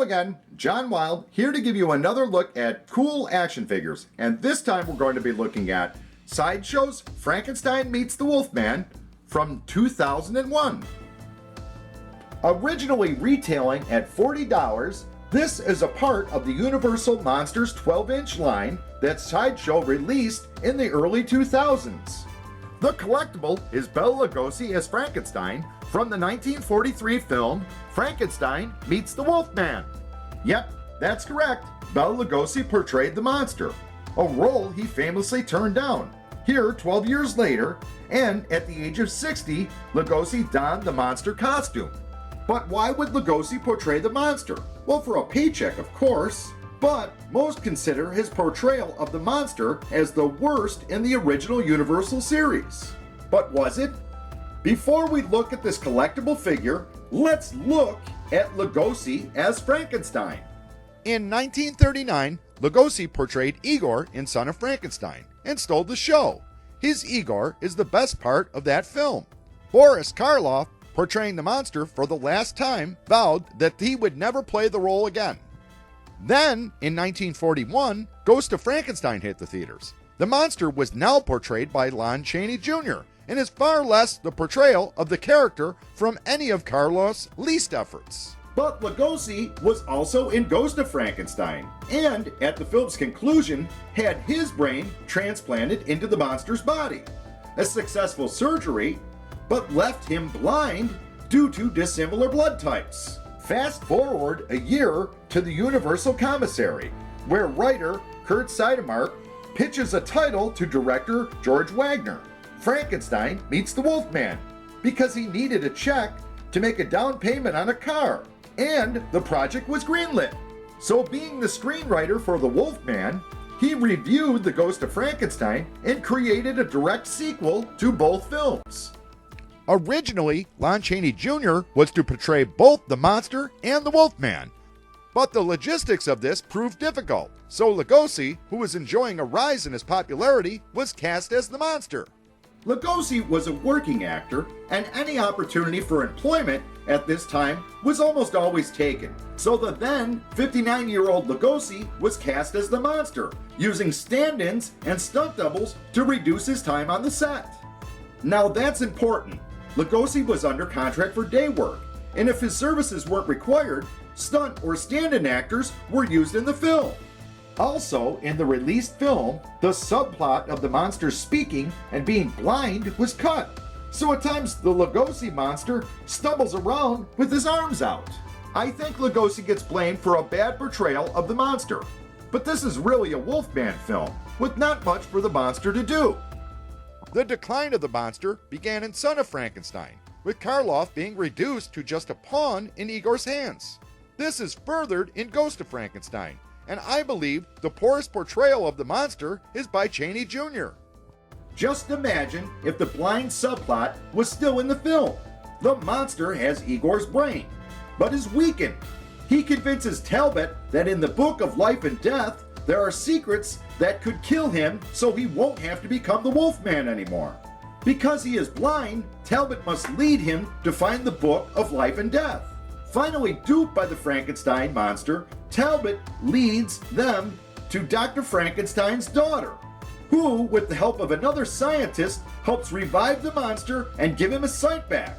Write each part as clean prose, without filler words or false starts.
Hello again, John Wild here to give you another look at cool action figures, and this time we're going to be looking at Sideshow's Frankenstein Meets the Wolfman from 2001. Originally retailing at $40, this is a part of the Universal Monsters 12-inch line that Sideshow released in the early 2000s. The collectible is Bela Lugosi as Frankenstein from the 1943 film Frankenstein Meets the Wolfman. Yep, that's correct. Bela Lugosi portrayed the monster, a role he famously turned down. Here, 12 years later, and at the age of 60, Lugosi donned the monster costume. But why would Lugosi portray the monster? Well, for a paycheck, of course. But most consider his portrayal of the monster as the worst in the original Universal series. But was it? Before we look at this collectible figure, let's look at Lugosi as Frankenstein. In 1939, Lugosi portrayed Igor in Son of Frankenstein and stole the show. His Igor is the best part of that film. Boris Karloff, portraying the monster for the last time, vowed that he would never play the role again. Then, in 1941, Ghost of Frankenstein hit the theaters. The monster was now portrayed by Lon Chaney Jr. and is far less the portrayal of the character from any of Karloff's least efforts. But Lugosi was also in Ghost of Frankenstein, and at the film's conclusion, had his brain transplanted into the monster's body. A successful surgery, but left him blind due to dissimilar blood types. Fast forward a year to the Universal Commissary, where writer Kurt Seidemark pitches a title to director George Wagner, Frankenstein Meets the Wolfman, because he needed a check to make a down payment on a car, and the project was greenlit. So being the screenwriter for the Wolfman, he reviewed The Ghost of Frankenstein and created a direct sequel to both films. Originally, Lon Chaney Jr. was to portray both the monster and the Wolfman, but the logistics of this proved difficult, so Lugosi, who was enjoying a rise in his popularity, was cast as the monster. Lugosi was a working actor, and any opportunity for employment at this time was almost always taken. So the then 59-year-old Lugosi was cast as the monster, using stand-ins and stunt doubles to reduce his time on the set. Now that's important. Lugosi was under contract for day work, and if his services weren't required, stunt or stand-in actors were used in the film. Also, in the released film, the subplot of the monster speaking and being blind was cut, so at times the Lugosi monster stumbles around with his arms out. I think Lugosi gets blamed for a bad portrayal of the monster, but this is really a Wolfman film, with not much for the monster to do. The decline of the monster began in Son of Frankenstein, with Karloff being reduced to just a pawn in Igor's hands. This is furthered in Ghost of Frankenstein, and I believe the poorest portrayal of the monster is by Chaney Jr. Just imagine if the blind subplot was still in the film. The monster has Igor's brain, but is weakened. He convinces Talbot that in the Book of Life and Death, there are secrets that could kill him so he won't have to become the Wolfman anymore. Because he is blind, Talbot must lead him to find the Book of Life and Death. Finally duped by the Frankenstein monster, Talbot leads them to Dr. Frankenstein's daughter, who, with the help of another scientist, helps revive the monster and give him his sight back.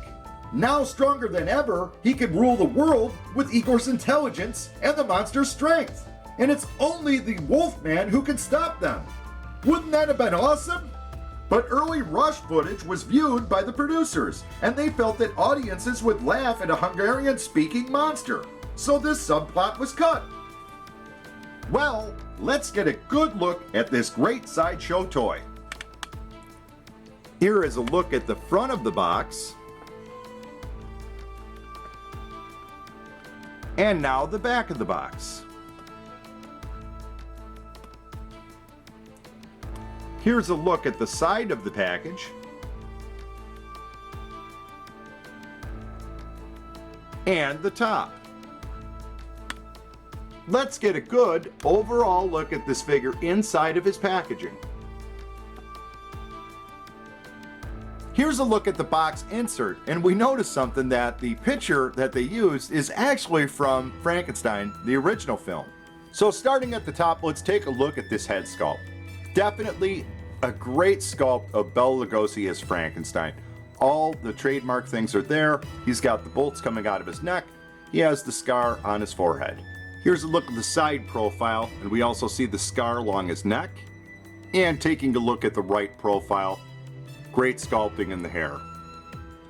Now stronger than ever, he can rule the world with Igor's intelligence and the monster's strength. And it's only the Wolfman who can stop them. Wouldn't that have been awesome? But early Rush footage was viewed by the producers, and they felt that audiences would laugh at a Hungarian-speaking monster, so this subplot was cut. Well, let's get a good look at this great Sideshow toy. Here is a look at the front of the box. And now the back of the box. Here's a look at the side of the package. And the top. Let's get a good overall look at this figure inside of his packaging. Here's a look at the box insert, and we notice something, that the picture that they used is actually from Frankenstein, the original film. So starting at the top, let's take a look at this head sculpt. Definitely a great sculpt of Bela Lugosi as Frankenstein. All the trademark things are there. He's got the bolts coming out of his neck. He has the scar on his forehead. Here's a look at the side profile, and we also see the scar along his neck. And taking a look at the right profile, great sculpting in the hair.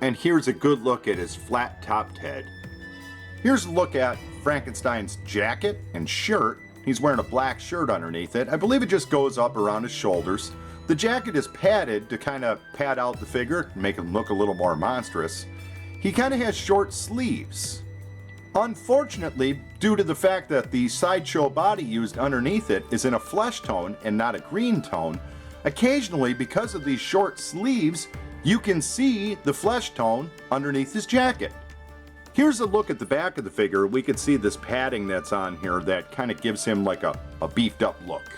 And here's a good look at his flat-topped head. Here's a look at Frankenstein's jacket and shirt. He's wearing a black shirt underneath it. I believe it just goes up around his shoulders. The jacket is padded to kind of pad out the figure and make him look a little more monstrous. He kind of has short sleeves. Unfortunately, due to the fact that the Sideshow body used underneath it is in a flesh tone and not a green tone, occasionally, because of these short sleeves, you can see the flesh tone underneath his jacket. Here's a look at the back of the figure. We can see this padding that's on here that kind of gives him like a beefed up look.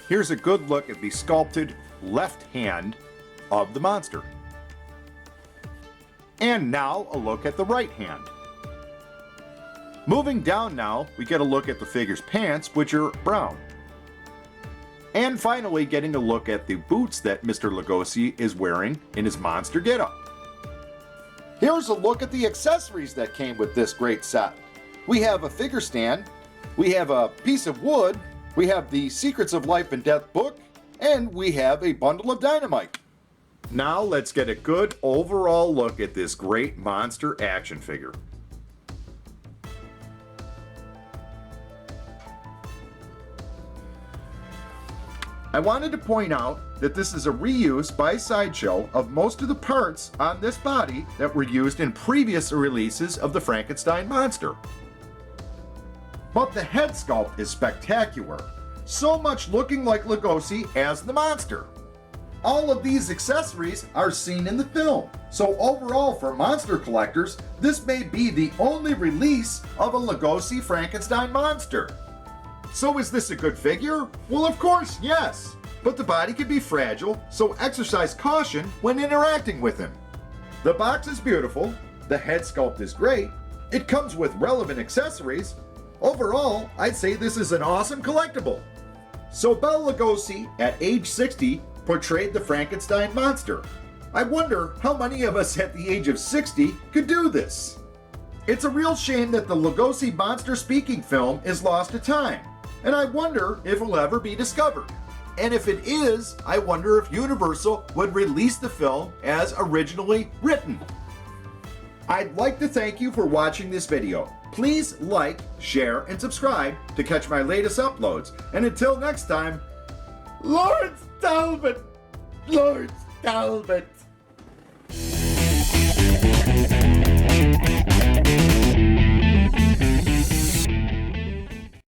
Here's a good look at the sculpted left hand of the monster. And now a look at the right hand. Moving down now, we get a look at the figure's pants, which are brown. And finally getting a look at the boots that Mr. Lugosi is wearing in his monster getup. Here's a look at the accessories that came with this great set. We have a figure stand, we have a piece of wood, we have the Secrets of Life and Death book, and we have a bundle of dynamite. Now let's get a good overall look at this great monster action figure. I wanted to point out that this is a reuse by Sideshow of most of the parts on this body that were used in previous releases of the Frankenstein monster. But the head sculpt is spectacular, so much looking like Lugosi as the monster. All of these accessories are seen in the film, so overall for monster collectors, this may be the only release of a Lugosi Frankenstein monster. So is this a good figure? Well, of course, yes. But the body can be fragile, so exercise caution when interacting with him. The box is beautiful, the head sculpt is great, it comes with relevant accessories. Overall, I'd say this is an awesome collectible. So Bela Lugosi, at age 60, portrayed the Frankenstein monster. I wonder how many of us at the age of 60 could do this. It's a real shame that the Lugosi monster speaking film is lost to time, and I wonder if it'll ever be discovered. And if it is, I wonder if Universal would release the film as originally written. I'd like to thank you for watching this video. Please like, share, and subscribe to catch my latest uploads. And until next time, Lawrence Talbot! Lawrence Talbot!